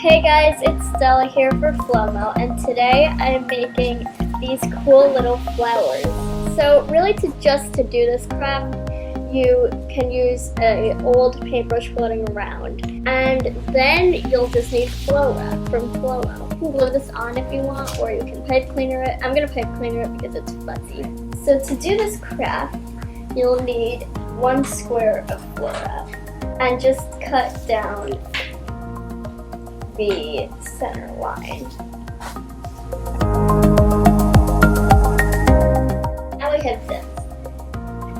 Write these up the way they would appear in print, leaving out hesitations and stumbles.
Hey guys, it's Stella here for FLOMO, and today I'm making these cool little flowers. So really to do this craft, you can use an old paintbrush floating around, and then you'll just need flow wrap from FLOMO. You can glue this on if you want, or you can pipe cleaner it. I'm going to pipe cleaner it because it's fuzzy. So to do this craft, you'll need 1 square of flow wrap, and just cut down the center line. Now we have this.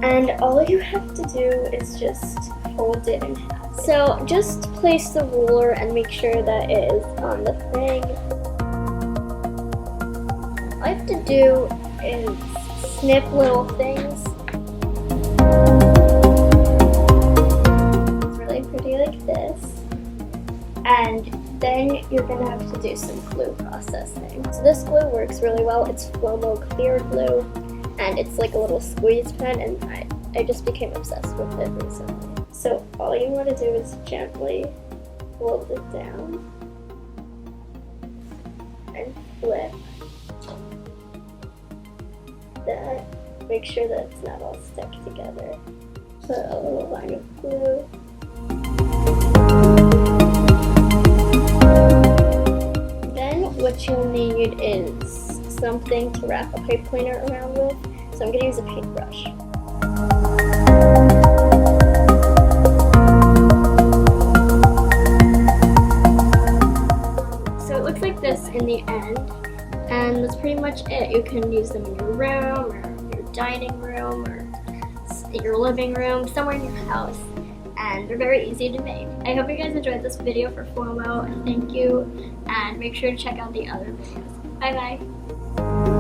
And all you have to do is just fold it in half. So just place the ruler and make sure that it is on the thing. All you have to do is snip little things. It's really pretty like this. And then you're going to have to do some glue processing. So this glue works really well. It's FLOMO clear glue, and it's like a little squeeze pen, and I just became obsessed with it recently. So all you want to do is gently fold it down and flip that. Make sure that it's not all stuck together. Put a little line of glue. What you'll need is something to wrap a pipe cleaner around with. So I'm going to use a paintbrush. So it looks like this in the end, and that's pretty much it. You can use them in your room, or your dining room, or your living room, somewhere in your house. And they're very easy to make. I hope you guys enjoyed this video for FLOMO, and thank you, and make sure to check out the other videos. Bye bye!